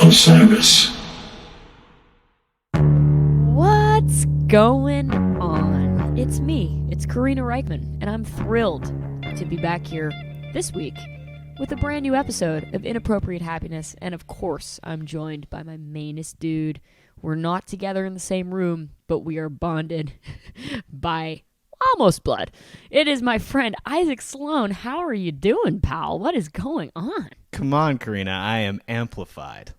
Osiris. What's going on? It's me. It's Karina Rykman, and I'm thrilled to be back here this week with a brand new episode of Inappropriate Happiness. And of course, I'm joined by my mainest dude. We're not together in the same room, but we are bonded by almost blood. It is my friend Isaac Slone. How are you doing, pal? What is going on? Come on, Karina. I am amplified.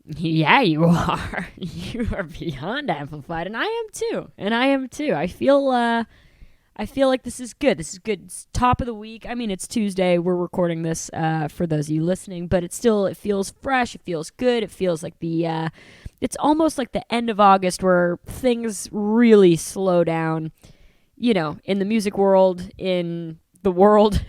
Yeah, you are. You are beyond amplified, and I am too. I feel like this is good. This is good. It's top of the week. I mean, it's Tuesday. We're recording this for those of you listening, but it feels fresh. It feels good. It feels like it's almost like the end of August where things really slow down, you know, in the music world, in the world,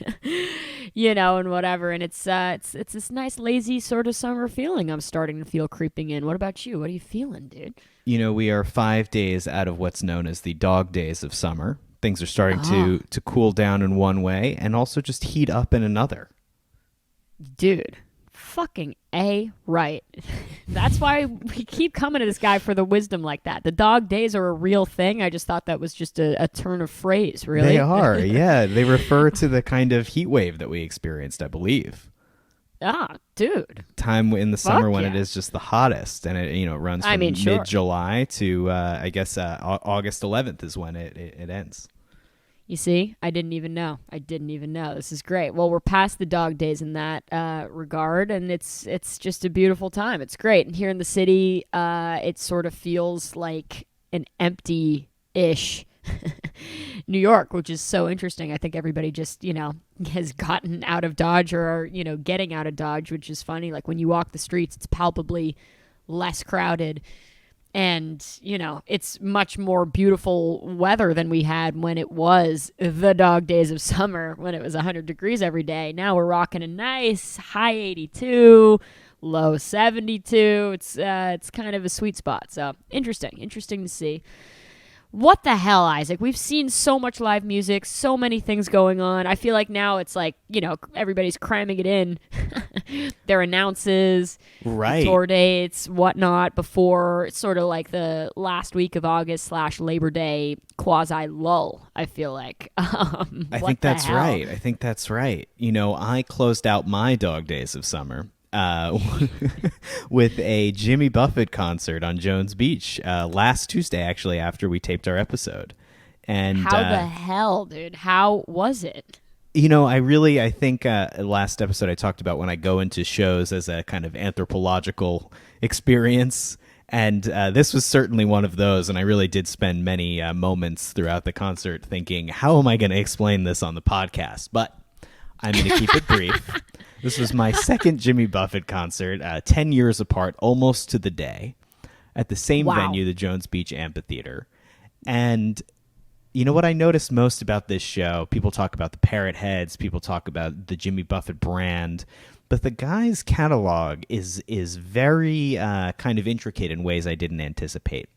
you know, and whatever. And it's this nice, lazy sort of summer feeling I'm starting to feel creeping in. What about you? What are you feeling, dude? You know, we are 5 days out of what's known as the dog days of summer. Things are starting to cool down in one way and also just heat up in another. Dude, fucking A right. That's why we keep coming to this guy for the wisdom like that. The dog days are a real thing. I just thought that was just a turn of phrase, really. They are, yeah. They refer to the kind of heat wave that we experienced, I believe. Ah, dude. Time in the summer when yeah. it is just the hottest, and it runs from mid-July to August 11th is when it ends. You see, I didn't even know. This is great. Well, we're past the dog days in that regard, and it's just a beautiful time. It's great. And here in the city, it sort of feels like an empty-ish New York, which is so interesting. I think everybody just, has gotten out of Dodge or, getting out of Dodge, which is funny. Like when you walk the streets, it's palpably less crowded. And, it's much more beautiful weather than we had when it was the dog days of summer, when it was 100 degrees every day. Now we're rocking a nice high 82, low 72. It's kind of a sweet spot. So interesting to see. What the hell, Isaac? We've seen so much live music, so many things going on. I feel like now it's like, everybody's cramming it in. Their announces, right, tour dates, whatnot, before sort of like the last week of August / Labor Day quasi lull, I feel like. I think that's right. I closed out my dog days of summer with a Jimmy Buffett concert on Jones Beach last Tuesday, actually, after we taped our episode. And how the hell, dude? How was it? I think last episode I talked about when I go into shows as a kind of anthropological experience, and this was certainly one of those, and I really did spend many moments throughout the concert thinking, how am I going to explain this on the podcast? But I'm going to keep it brief. This was my second Jimmy Buffett concert, 10 years apart, almost to the day, at the same venue, the Jones Beach Amphitheater. And you know what I noticed most about this show? People talk about the parrot heads, people talk about the Jimmy Buffett brand, but the guy's catalog is very kind of intricate in ways I didn't anticipate.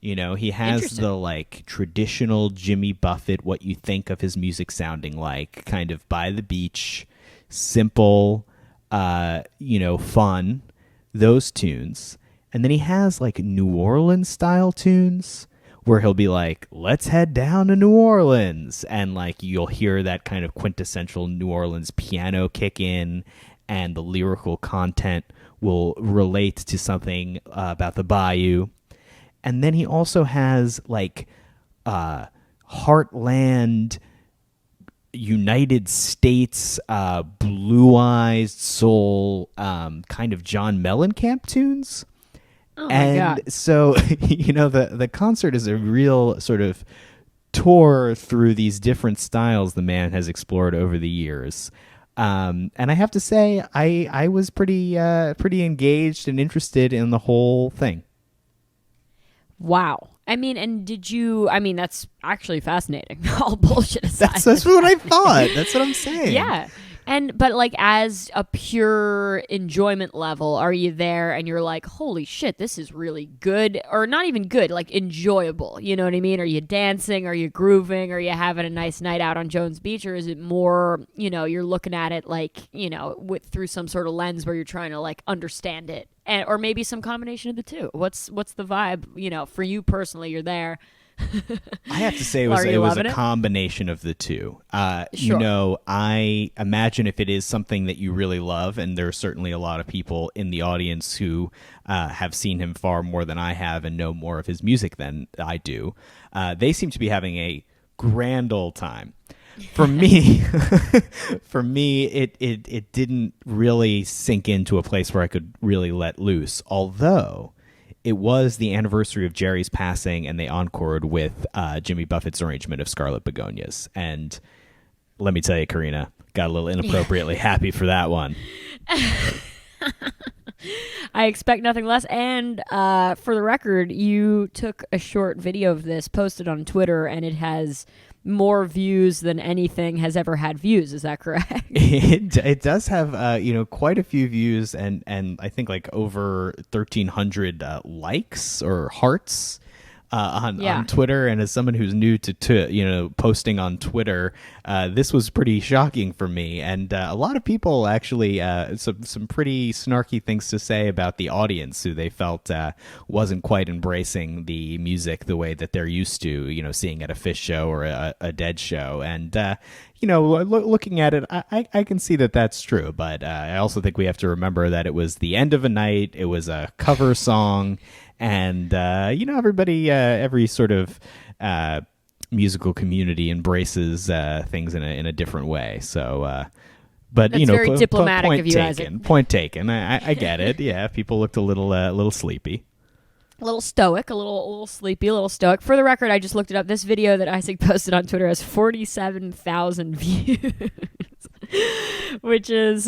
He has the traditional Jimmy Buffett, what you think of his music sounding like, kind of by the beach, simple, fun, those tunes. And then he has New Orleans style tunes where he'll be like, let's head down to New Orleans. And you'll hear that kind of quintessential New Orleans piano kick in, and the lyrical content will relate to something about the bayou. And then he also has Heartland, United States, blue-eyed soul, kind of John Mellencamp tunes. Oh my God. So, the concert is a real sort of tour through these different styles the man has explored over the years. And I have to say, I was pretty engaged and interested in the whole thing. Wow. That's actually fascinating. All bullshit aside. That's what I thought. That's what I'm saying. Yeah. But like as a pure enjoyment level, are you there and you're like, holy shit, this is really good, or not even good, like enjoyable? You know what I mean? Are you dancing? Are you grooving? Are you having a nice night out on Jones Beach? Or is it more, you're looking at it like, through some sort of lens where you're trying to like understand it, or maybe some combination of the two? What's the vibe? For you personally, you're there. I have to say it was a combination of the two. Sure. I imagine if it is something that you really love, and there are certainly a lot of people in the audience who have seen him far more than I have and know more of his music than I do, they seem to be having a grand old time. For me, it didn't really sink into a place where I could really let loose, although it was the anniversary of Jerry's passing, and they encored with Jimmy Buffett's arrangement of Scarlet Begonias. And let me tell you, Karina, got a little inappropriately happy for that one. I expect nothing less. And for the record, you took a short video of this, posted on Twitter, and it has more views than anything has ever had views. Is that correct? It does have quite a few views, and I think like over 1,300 likes or hearts on Twitter. And as someone who's new to posting on Twitter, this was pretty shocking for me. And a lot of people actually some pretty snarky things to say about the audience, who they felt wasn't quite embracing the music the way that they're used to, seeing at a Phish show or a Dead show. And looking at it, I can see that that's true. But I also think we have to remember that it was the end of a night. It was a cover song. And, everybody, every sort of musical community embraces things in a different way. So, but, that's very diplomatic point of you, taken, Isaac. Point taken. I get it. Yeah, people looked a little sleepy. A little stoic, a little sleepy, a little stoic. For the record, I just looked it up. This video that Isaac posted on Twitter has 47,000 views, which is,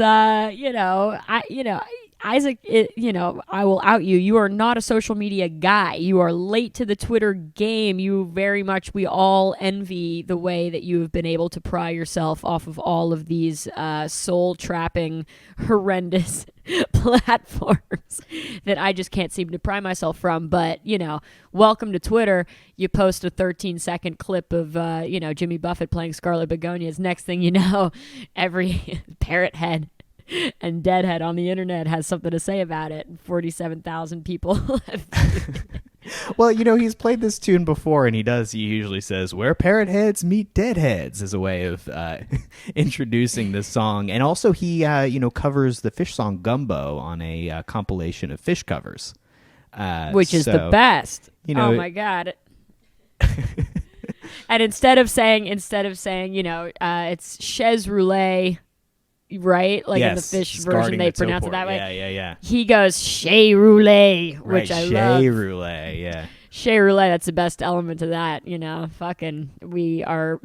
Isaac, I will out you. You are not a social media guy. You are late to the Twitter game. We all envy the way that you have been able to pry yourself off of all of these soul-trapping, horrendous platforms that I just can't seem to pry myself from. But, welcome to Twitter. You post a 13-second clip of, Jimmy Buffett playing Scarlet Begonias. Next thing you know, every parrot head and deadhead on the internet has something to say about it. 47,000 people have Well, he's played this tune before, and he usually says, where parrot heads meet deadheads, as a way of introducing this song. And also he, covers the Phish song Gumbo on a compilation of Phish covers. Which is the best. Oh, my God. And instead of saying, it's chaise roulette, right? Like yes, in the Phish version, they pronounce it that way. Yeah. He goes chaise roulette, which I love. Chaise roulette, yeah. Chaise roulette, that's the best element to that, Fucking, we are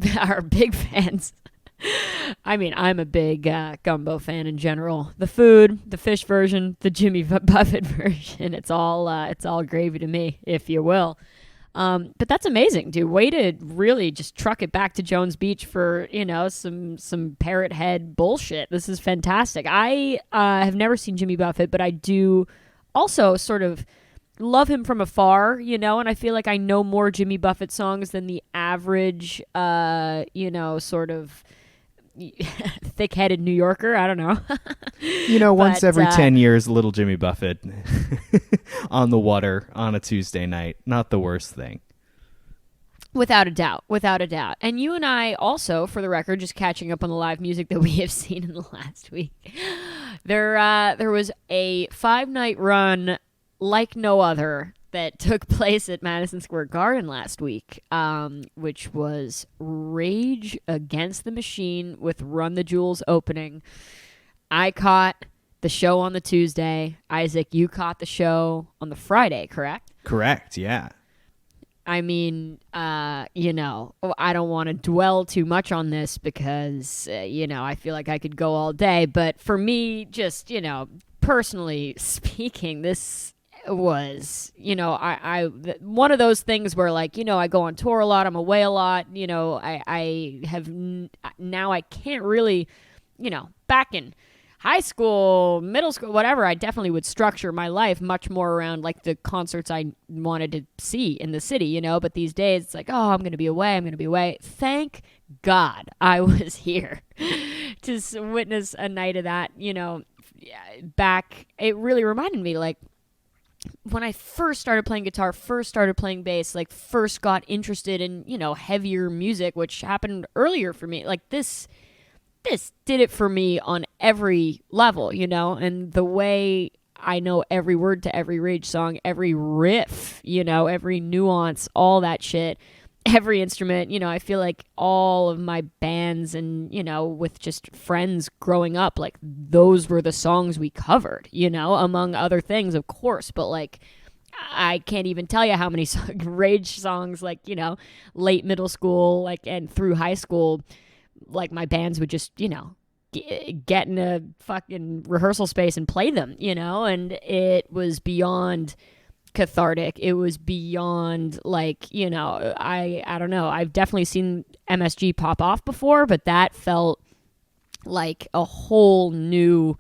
big fans. I mean, I'm a big Gumbo fan in general. The food, the Phish version, the Jimmy Buffett version, it's all gravy to me, if you will. But that's amazing, dude. Way to really just truck it back to Jones Beach for, some parrot head bullshit. This is fantastic. I have never seen Jimmy Buffett, but I do also sort of love him from afar, and I feel like I know more Jimmy Buffett songs than the average, sort of thick-headed New Yorker. I don't know. Once every 10 years, little Jimmy Buffett on the water on a Tuesday night. Not the worst thing. Without a doubt. And you and I also, for the record, just catching up on the live music that we have seen in the last week. There was a 5-night run like no other that took place at Madison Square Garden last week, which was Rage Against the Machine with Run the Jewels opening. I caught the show on the Tuesday. Isaac, you caught the show on the Friday, correct? Correct, yeah. I mean, I don't want to dwell too much on this because, I feel like I could go all day. But for me, just, personally speaking, this was, one of those things where, like, I go on tour a lot, I'm away a lot, I have now I can't really, back in high school, middle school, whatever, I definitely would structure my life much more around like the concerts I wanted to see in the city, you know. But these days it's like, oh, I'm going to be away. Thank God I was here to witness a night of that, you know. Back, it really reminded me, like, when I first started playing guitar, first started playing bass, like first got interested in, you know, heavier music, which happened earlier for me. Like this did it for me on every level, you know, and the way I know every word to every Rage song, every riff, you know, every nuance, all that shit, every instrument, you know, I feel like all of my bands and, you know, with just friends growing up, like those were the songs we covered, you know, among other things, of course, but like I can't even tell you how many Rage songs, like, you know, late middle school, like, and through high school, like my bands would just, you know, get in a fucking rehearsal space and play them, you know, and it was beyond cathartic. It was beyond, like, you know, I don't know. I've definitely seen MSG pop off before, but that felt like a whole new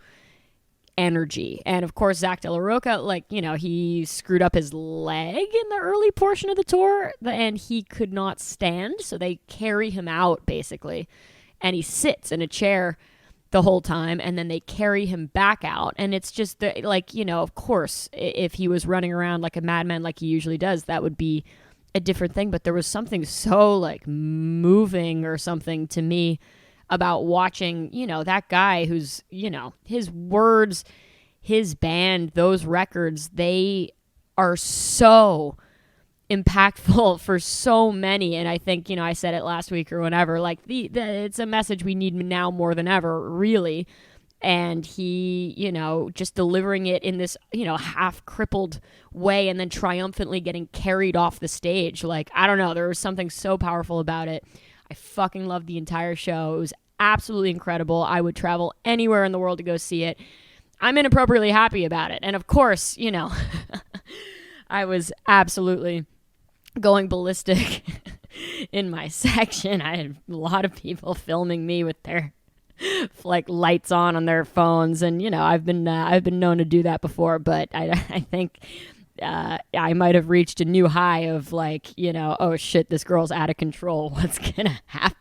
energy. And of course, Zach De La Rocha, like, you know, he screwed up his leg in the early portion of the tour and he could not stand. So they carry him out basically. And he sits in a chair the whole time, and then they carry him back out, and it's just like, you know, of course, if he was running around like a madman like he usually does, that would be a different thing, but there was something so like moving or something to me about watching, you know, that guy who's, you know, his words, his band, those records, they are so impactful for so many. And I think, you know, I said it last week or whenever, like it's a message we need now more than ever, really. And he, you know, just delivering it in this, you know, half crippled way and then triumphantly getting carried off the stage. Like, I don't know, there was something so powerful about it. I fucking loved the entire show. It was absolutely incredible. I would travel anywhere in the world to go see it. I'm inappropriately happy about it. And of course, you know, I was absolutely going ballistic in my section. I had a lot of people filming me with their like lights on their phones, and you know, I've been known to do that before, but I think I might have reached a new high of like, you know, oh shit, this girl's out of control. What's gonna happen?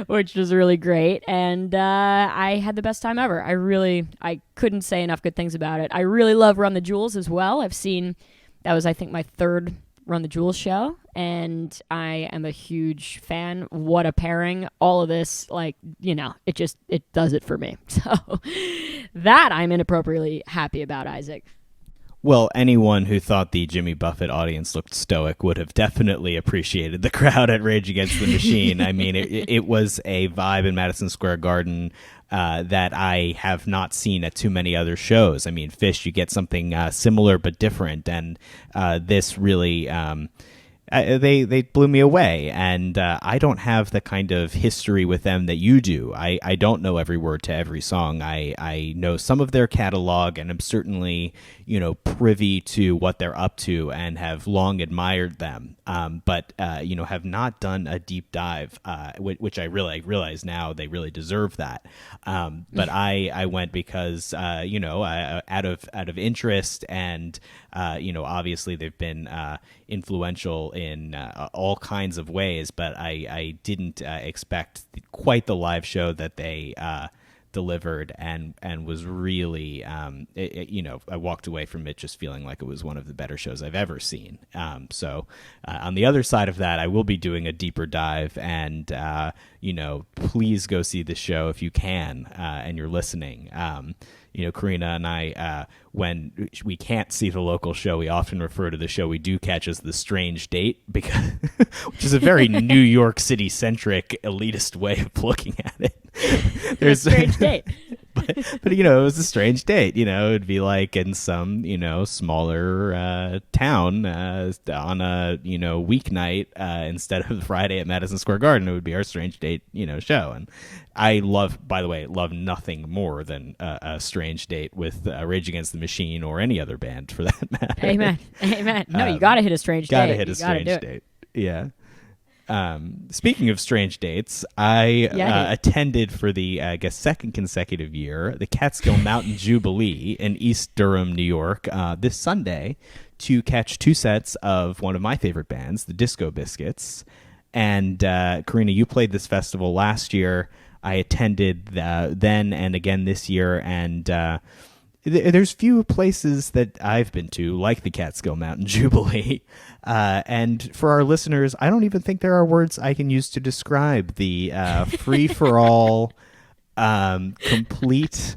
Which was really great, and I had the best time ever. I couldn't say enough good things about it. I really love Run the Jewels as well. That was, I think, my third Run the Jewels show, and I am a huge fan. What a pairing. All of this, like, you know, it does it for me. So that I'm inappropriately happy about, Isaac. Well, anyone who thought the Jimmy Buffett audience looked stoic would have definitely appreciated the crowd at Rage Against the Machine. I mean, it was a vibe in Madison Square Garden that I have not seen at too many other shows. I mean, Phish, you get something similar but different, and this really... they blew me away, and I don't have the kind of history with them that you do. I don't know every word to every song. I know some of their catalog, and I'm certainly, you know, privy to what they're up to and have long admired them, but you know, have not done a deep dive, which I realize now they really deserve that. But I went because you know, out of interest, and you know, obviously they've been influential in all kinds of ways, but I didn't expect quite the live show that they delivered, and was really, you know, I walked away from it just feeling like it was one of the better shows I've ever seen. So on the other side of that, I will be doing a deeper dive, and you know, please go see the show if you can, and you're listening. You know, Karina and I, when we can't see the local show, we often refer to the show we do catch as the Strange Date, because which is a very New York City centric elitist way of looking at it. There's a strange date. But you know, it was a strange date. You know, it'd be like in some, you know, smaller town on a, you know, weeknight instead of Friday at Madison Square Garden. It would be our strange date, you know, show. And I love nothing more than a strange date with Rage Against the Machine or any other band for that matter. Amen. No, you gotta hit a strange date. Gotta hit a strange date. Yeah. Speaking of strange dates, I attended for the, I guess, second consecutive year, the Catskill Mountain Jubilee in East Durham, New York, this Sunday to catch two sets of one of my favorite bands, the Disco Biscuits. And Karina, you played this festival last year. I attended then and again this year, and there's few places that I've been to like the Catskill Mountain Jubilee. And for our listeners, I don't even think there are words I can use to describe the free-for-all, complete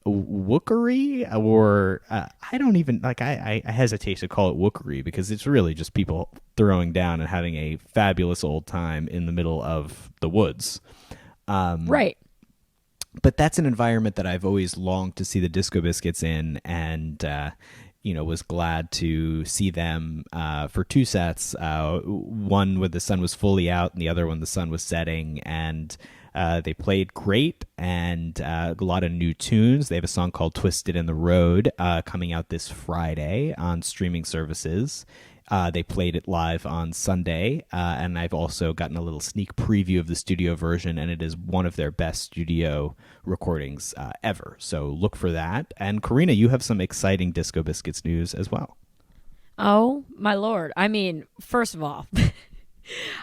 wookery, or I don't even, like, I hesitate to call it wookery because it's really just people throwing down and having a fabulous old time in the middle of the woods. Right. But that's an environment that I've always longed to see the Disco Biscuits in, and was glad to see them for two sets. One where the sun was fully out, and the other when the sun was setting, and they played great, and a lot of new tunes. They have a song called "Twisted in the Road" coming out this Friday on streaming services. They played it live on Sunday, and I've also gotten a little sneak preview of the studio version, and it is one of their best studio recordings ever. So look for that. And Karina, you have some exciting Disco Biscuits news as well. Oh, my Lord. I mean, first of all,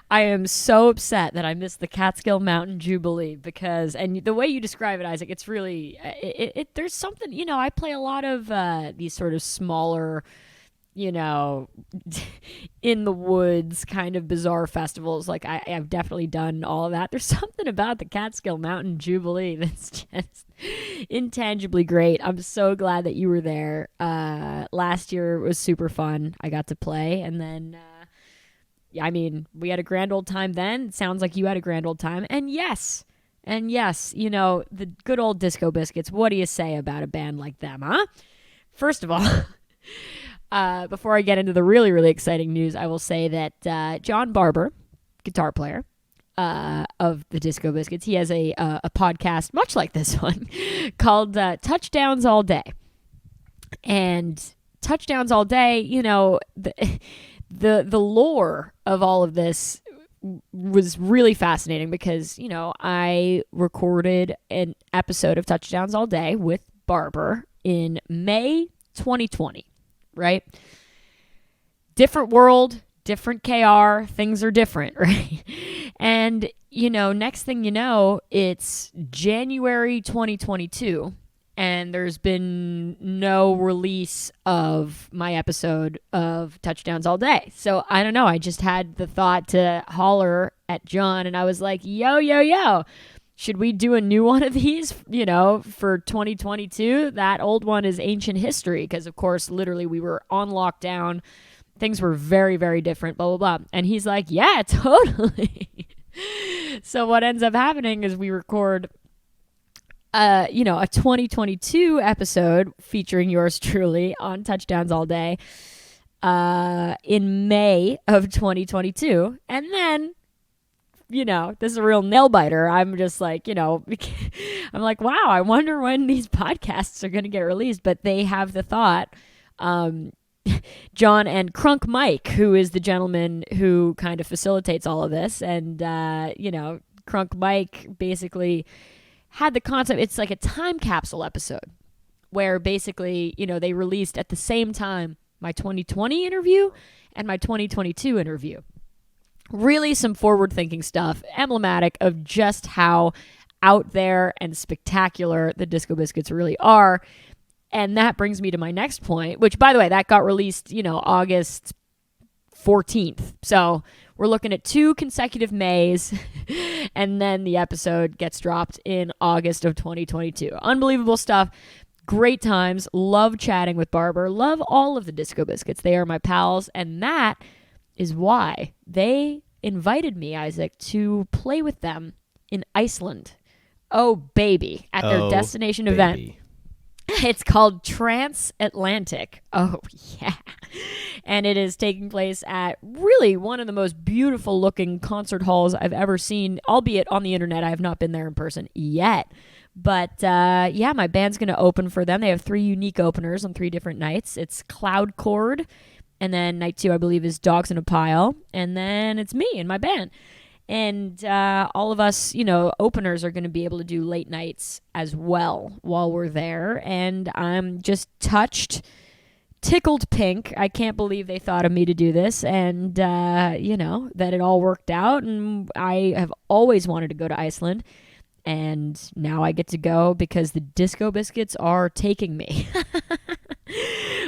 I am so upset that I missed the Catskill Mountain Jubilee because, and the way you describe it, Isaac, it's really, there's something, I play a lot of these sort of smaller, in the woods kind of bizarre festivals. Like I've definitely done all of that. There's something about the Catskill Mountain Jubilee that's just intangibly great. I'm so glad that you were there. Last year was super fun. I got to play, and then we had a grand old time then. It sounds like you had a grand old time. And yes, the good old Disco Biscuits. What do you say about a band like them, huh? First of all, before I get into the really, really exciting news, I will say that John Barber, guitar player of the Disco Biscuits, he has a podcast much like this one called Touchdowns All Day. And Touchdowns All Day, the lore of all of this was really fascinating because, I recorded an episode of Touchdowns All Day with Barber in May 2020. Right? Different world, different KR, things are different, right? And, next thing you know, it's January 2022, and there's been no release of my episode of Touchdowns All Day. So, I don't know, I just had the thought to holler at John, and I was like, yo, should we do a new one of these, for 2022? That old one is ancient history because, of course, literally we were on lockdown. Things were very, very different, blah, blah, blah. And he's like, yeah, totally. So what ends up happening is we record, a 2022 episode featuring yours truly on Touchdowns All Day in May of 2022. And then this is a real nail biter. I'm just like, I'm like, wow, I wonder when these podcasts are going to get released. But they have the thought, John and Crunk Mike, who is the gentleman who kind of facilitates all of this. And, Crunk Mike basically had the concept. It's like a time capsule episode where basically, they released at the same time my 2020 interview and my 2022 interview. Really some forward-thinking stuff, emblematic of just how out there and spectacular the Disco Biscuits really are. And that brings me to my next point, which, by the way, that got released, August 14th. So we're looking at 2 consecutive Mays, and then the episode gets dropped in August of 2022. Unbelievable stuff. Great times. Love chatting with Barber. Love all of the Disco Biscuits. They are my pals, and that is why they invited me, Isaac, to play with them in Iceland. Oh, baby. At their destination event. It's called Transatlantic. Oh, yeah. And it is taking place at really one of the most beautiful looking concert halls I've ever seen, albeit on the internet. I have not been there in person yet. But my band's going to open for them. They have 3 unique openers on 3 different nights. It's Cloud Chord, And then night 2, I believe, is Dogs in a Pile. And then it's me and my band. And all of us, openers are going to be able to do late nights as well while we're there. And I'm just tickled pink. I can't believe they thought of me to do this. And, that it all worked out. And I have always wanted to go to Iceland. And now I get to go because the Disco Biscuits are taking me.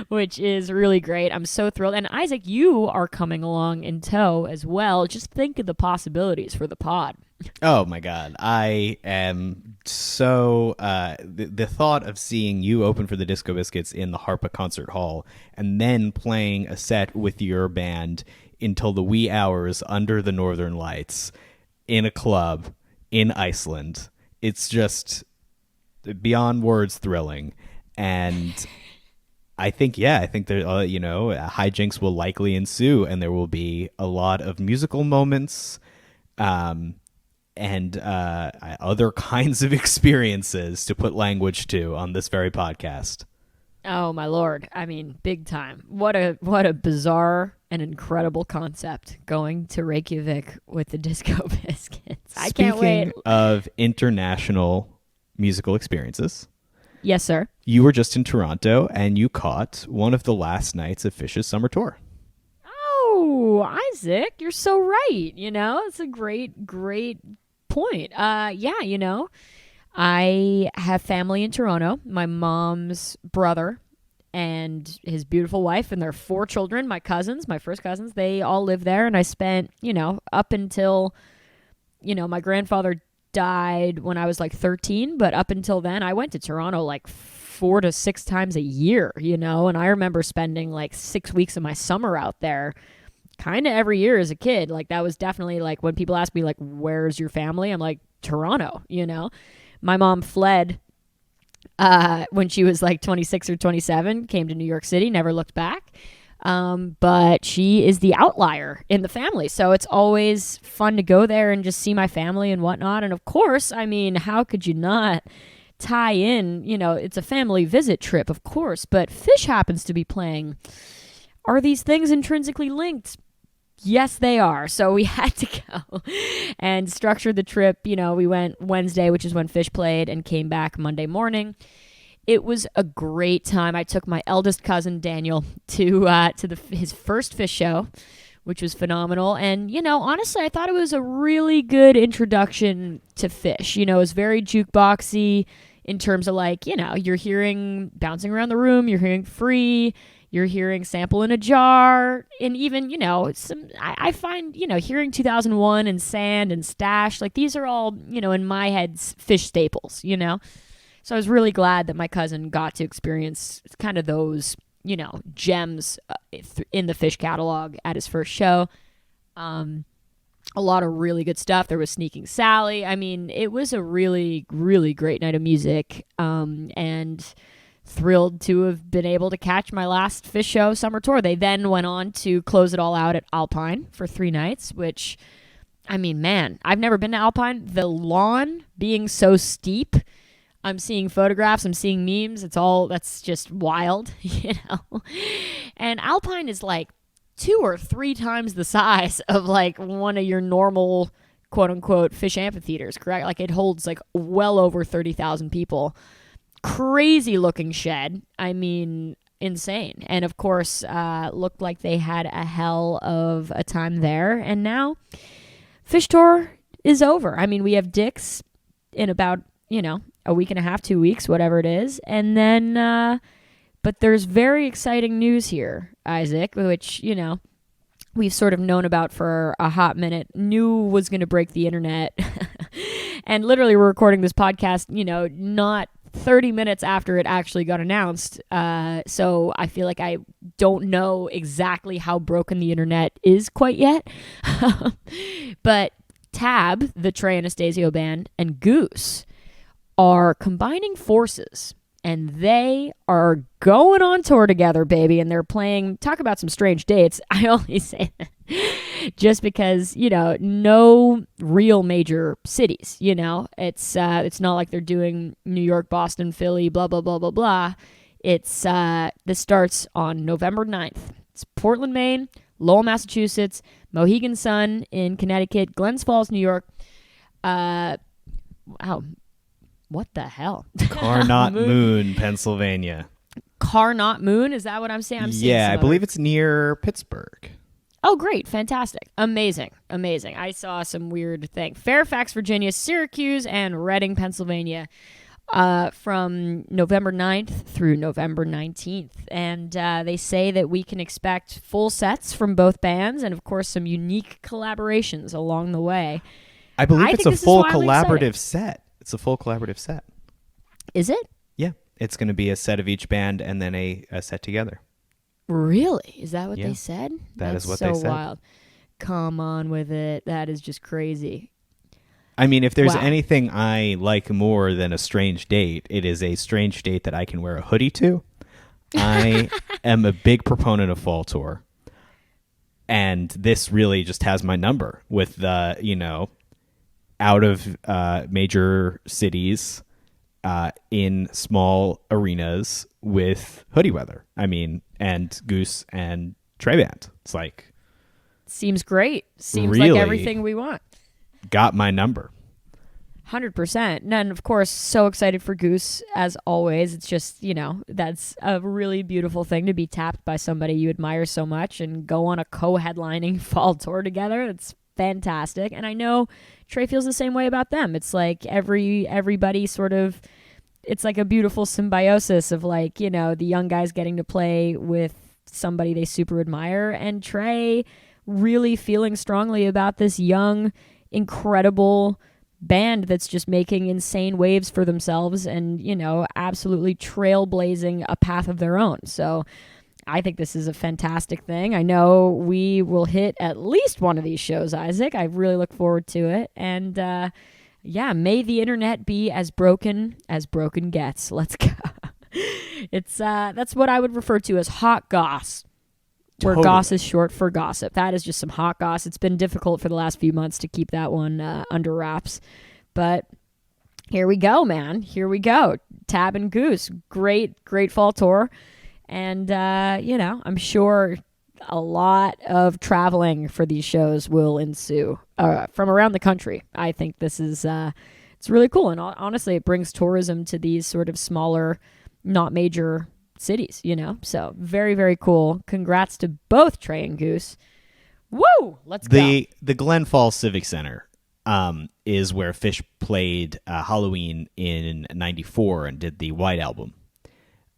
Which is really great. I'm so thrilled. And Isaac, you are coming along in tow as well. Just think of the possibilities for the pod. Oh my God. I am so, the thought of seeing you open for the Disco Biscuits in the Harpa Concert Hall and then playing a set with your band until the wee hours under the Northern Lights in a club in Iceland. It's just beyond words thrilling. And I think there, hijinks will likely ensue, and there will be a lot of musical moments, and other kinds of experiences to put language to on this very podcast. Oh my Lord! I mean, big time. What a bizarre and incredible concept, going to Reykjavik with the Disco Biscuits. I can't wait. Speaking of international musical experiences. Yes, sir. You were just in Toronto, and you caught one of the last nights of Phish's summer tour. Oh, Isaac, you're so right. It's a great point. I have family in Toronto. My mom's brother and his beautiful wife and their 4 children, my first cousins, they all live there. And I spent, up until, my grandfather died when I was like 13, but up until then I went to Toronto like 4 to 6 times a year, and I remember spending like 6 weeks of my summer out there kind of every year as a kid. Like that was definitely like when people ask me like, where's your family? I'm like, Toronto. My mom fled when she was like 26 or 27, came to New York City, never looked back. But she is the outlier in the family. So it's always fun to go there and just see my family and whatnot. And of course, I mean, how could you not tie in, it's a family visit trip, of course, but Phish happens to be playing. Are these things intrinsically linked? Yes, they are. So we had to go and structure the trip. We went Wednesday, which is when Phish played, and came back Monday morning. It was a great time. I took my eldest cousin, Daniel, to his first Phish show, which was phenomenal. And, honestly, I thought it was a really good introduction to Phish. It was very jukeboxy in terms of like, you're hearing Bouncing Around the Room, you're hearing Free, you're hearing Sample in a Jar, and even, I find, hearing 2001 and Sand and Stash, like these are all, in my head, Phish staples, So I was really glad that my cousin got to experience kind of those, gems in the Phish catalog at his first show. A lot of really good stuff. There was Sneaking Sally. I mean, it was a really, really great night of music. And thrilled to have been able to catch my last Phish show summer tour. They then went on to close it all out at Alpine for 3 nights, which, I mean, man, I've never been to Alpine. The lawn being so steep, I'm seeing photographs, I'm seeing memes. That's just wild, And Alpine is like 2 or 3 times the size of like one of your normal quote unquote Phish amphitheaters, correct? Like it holds like well over 30,000 people. Crazy looking shed. I mean, insane. And of course, looked like they had a hell of a time there. And now Phish tour is over. I mean, we have Dick's in about, a week and a half, 2 weeks, whatever it is. And then, but there's very exciting news here, Isaac, which, we've sort of known about for a hot minute, knew was going to break the internet. And literally we're recording this podcast, not 30 minutes after it actually got announced. So I feel like I don't know exactly how broken the internet is quite yet. But Tab, the Trey Anastasio Band, and Goose are combining forces, and they are going on tour together, baby. And they're playing, talk about some strange dates. I only say that just because, no real major cities, it's not like they're doing New York, Boston, Philly, blah, blah, blah, blah, blah. This starts on November 9th. It's Portland, Maine, Lowell, Massachusetts, Mohegan Sun in Connecticut, Glens Falls, New York. Wow. What the hell? Carnot Moon, Pennsylvania. Carnot Moon? Is that what I'm saying? Yeah, I believe it's near Pittsburgh. Oh, great. Fantastic. Amazing. I saw some weird thing. Fairfax, Virginia, Syracuse, and Reading, Pennsylvania from November 9th through November 19th. And they say that we can expect full sets from both bands and, of course, some unique collaborations along the way. I believe it's a full collaborative set. It's a full collaborative set. Is it? Yeah. It's going to be a set of each band and then a set together. Really? Is that what they said? That's what so they said. Wild. Come on with it. That is just crazy. I mean, if there's anything I like more than a strange date, it is a strange date that I can wear a hoodie to. I am a big proponent of Fall Tour. And this really just has my number with the, out of major cities in small arenas with hoodie weather. I mean, and Goose and Trey Band. It's like... Seems great. Seems really like everything we want. Got my number. 100%. And of course, so excited for Goose as always. It's just, that's a really beautiful thing to be tapped by somebody you admire so much and go on a co-headlining fall tour together. It's fantastic. And I know Trey feels the same way about them. It's like everybody sort of, it's like a beautiful symbiosis of like, the young guys getting to play with somebody they super admire and Trey really feeling strongly about this young, incredible band that's just making insane waves for themselves and, absolutely trailblazing a path of their own. So I think this is a fantastic thing. I know we will hit at least one of these shows, Isaac. I really look forward to it. And may the internet be as broken gets. Let's go. It's that's what I would refer to as hot goss. Where goss is short for gossip. That is just some hot goss. It's been difficult for the last few months to keep that one under wraps. But here we go, man. Here we go. Tab and Goose. Great fall tour. And, I'm sure a lot of traveling for these shows will ensue from around the country. I think this is it's really cool. And honestly, it brings tourism to these sort of smaller, not major cities, so very, very cool. Congrats to both Trey and Goose. Woo! Let's go. The Glen Falls Civic Center is where Phish played Halloween in '94 and did the White Album.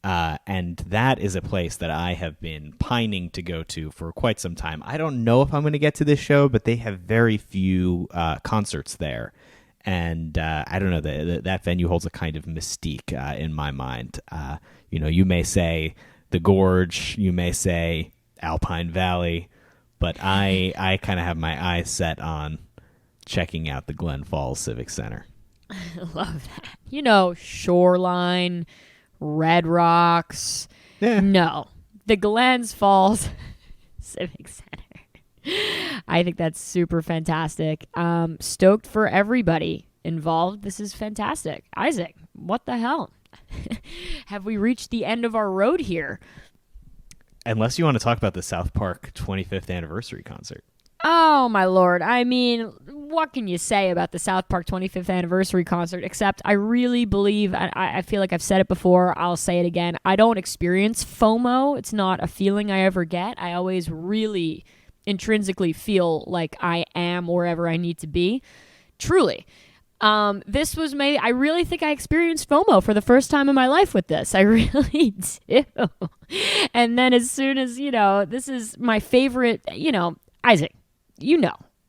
And that is a place that I have been pining to go to for quite some time. I don't know if I'm going to get to this show, but they have very few concerts there. And I don't know, that venue holds a kind of mystique in my mind. You may say the Gorge, you may say Alpine Valley, but I kind of have my eyes set on checking out the Glen Falls Civic Center. I love that. Shoreline, Red Rocks. Yeah. No, the Glens Falls Civic Center. I think that's super fantastic. Stoked for everybody involved. This is fantastic. Isaac, what the hell? Have we reached the end of our road here? Unless you want to talk about the South Park 25th anniversary concert. Oh, my Lord. I mean, what can you say about the South Park 25th anniversary concert, except I really believe, I feel like I've said it before, I'll say it again, I don't experience FOMO. It's not a feeling I ever get. I always really intrinsically feel like I am wherever I need to be. Truly. This was I really think I experienced FOMO for the first time in my life with this. I really do. And then as soon as, this is my favorite, Isaac,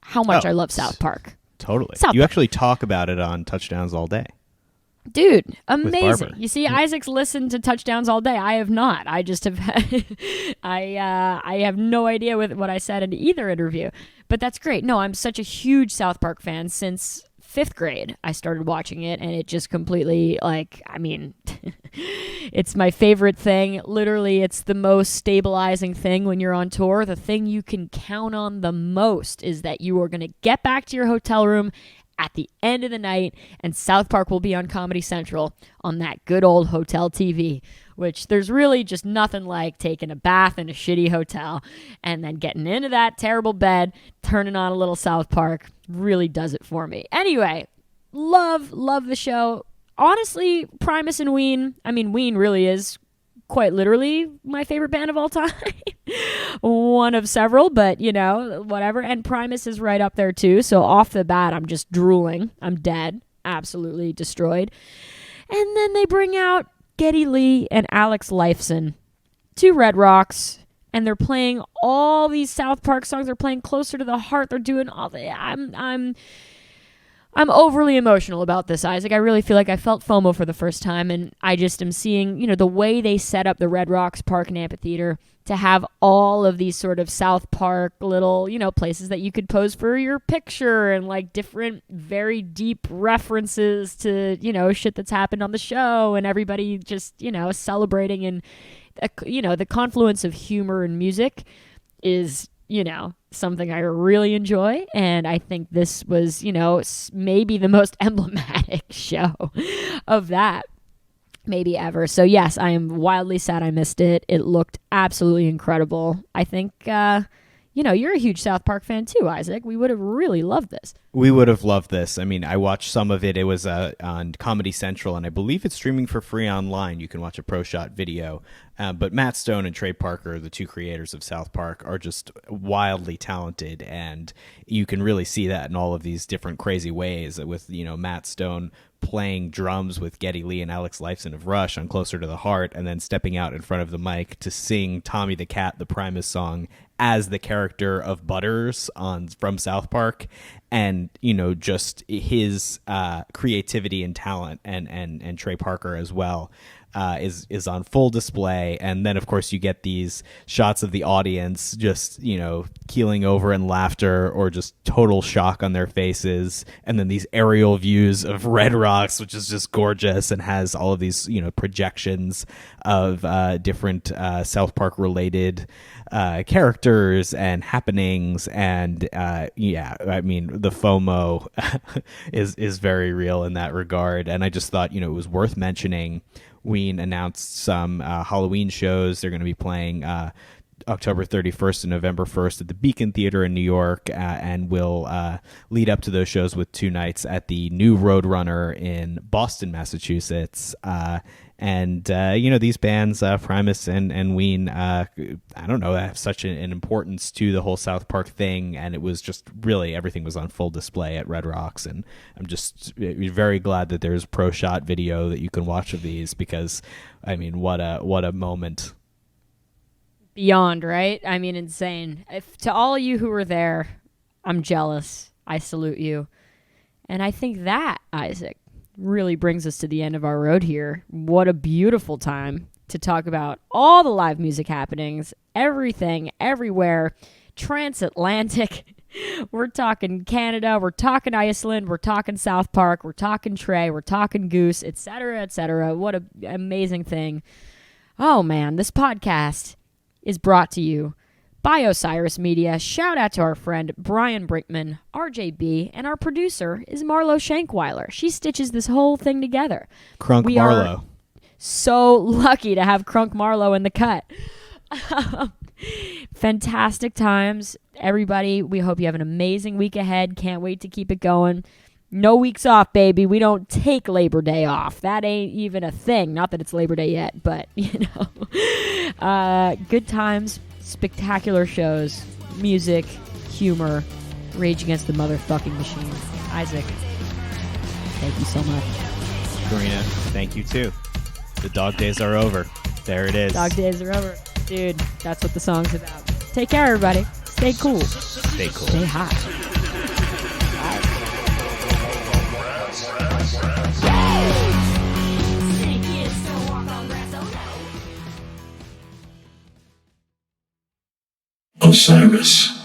how much I love South Park. Totally. South you Park. Actually talk about it on Touchdowns All Day. Dude, amazing. Barbara. You see, Isaac's listened to Touchdowns all day. I have not. I just have I have no idea with what I said in either interview. But that's great. No, I'm such a huge South Park fan since 5th grade. I started watching it and it just completely it's my favorite thing. Literally, it's the most stabilizing thing when you're on tour. The thing you can count on the most is that you are going to get back to your hotel room at the end of the night, and South Park will be on Comedy Central on that good old hotel TV. which there's really just nothing like taking a bath in a shitty hotel and then getting into that terrible bed, turning on a little South Park. Really does it for me. Anyway, love the show. Honestly, Primus and Ween, I mean, Ween really is quite literally my favorite band of all time. One of several, but you know, whatever. And Primus is right up there too. So off the bat, I'm just drooling. I'm dead. Absolutely destroyed. And then they bring out Geddy Lee and Alex Lifeson, two Red Rocks, and they're playing all these South Park songs. They're playing Closer to the Heart. They're doing all the... I'm overly emotional about this, Isaac. I really feel like I felt FOMO for the first time, and I just am seeing, you know, the way they set up the Red Rocks Park and Amphitheater to have all of these sort of South Park little, you know, places that you could pose for your picture and like different very deep references to, you know, shit that's happened on the show and everybody just, you know, celebrating. And, you know, the confluence of humor and music is, you know, something I really enjoy. And I think this was, you know, maybe the most emblematic show of that maybe ever. So yes, I am wildly sad I missed it. It looked absolutely incredible. I think, you know, you're a huge South Park fan too, Isaac. We would have really loved this. We would have loved this. I mean, I watched some of it. It was on Comedy Central, and I believe it's streaming for free online. You can watch a pro shot video. But Matt Stone and Trey Parker, the two creators of South Park, are just wildly talented, and you can really see that in all of these different crazy ways with, you know, Matt Stone playing drums with Geddy Lee and Alex Lifeson of Rush on Closer to the Heart, and then stepping out in front of the mic to sing Tommy the Cat, the Primus song, as the character of Butters from South Park. And, you know, just his creativity and talent, and Trey Parker as well, is on full display. And then, of course, you get these shots of the audience just, you know, keeling over in laughter or just total shock on their faces. And then these aerial views of Red Rocks, which is just gorgeous and has all of these, you know, projections of different South Park related characters and happenings. And yeah, I mean, the FOMO is very real in that regard. And I just thought, you know, it was worth mentioning. Ween announced some Halloween shows. They're going to be playing October 31st and November 1st at the Beacon Theater in New York, and will lead up to those shows with two nights at the new Roadrunner in Boston, Massachusetts. And, you know, these bands, Primus and Ween, I don't know, have such an importance to the whole South Park thing. And it was just really, everything was on full display at Red Rocks. And I'm just very glad that there's pro shot video that you can watch of these, because, I mean, what a moment. Beyond, right? I mean, insane. To all of you who were there, I'm jealous. I salute you. And I think that, Isaac, really brings us to the end of our road here. What a beautiful time to talk about all the live music happenings, everything, everywhere, transatlantic. We're talking Canada, we're talking Iceland, we're talking South Park, we're talking Trey, we're talking Goose, etc., etc. What an amazing thing. Oh man, this podcast is brought to you by Osiris Media. Shout out to our friend Brian Brinkman, RJB, and our producer is Marlo Shankweiler. She stitches this whole thing together. Crunk we Marlo. Are so lucky to have Crunk Marlo in the cut. Fantastic times, everybody. We hope you have an amazing week ahead. Can't wait to keep it going. No weeks off, baby. We don't take Labor Day off. That ain't even a thing. Not that it's Labor Day yet, but, you know. Good times, spectacular shows, music, humor, Rage Against the Motherfucking Machine. Isaac, thank you so much. Karina, thank you too. The dog days are over. There it is. Dog days are over. Dude, that's what the song's about. Take care, everybody. Stay cool. Stay cool. Stay hot. Osiris.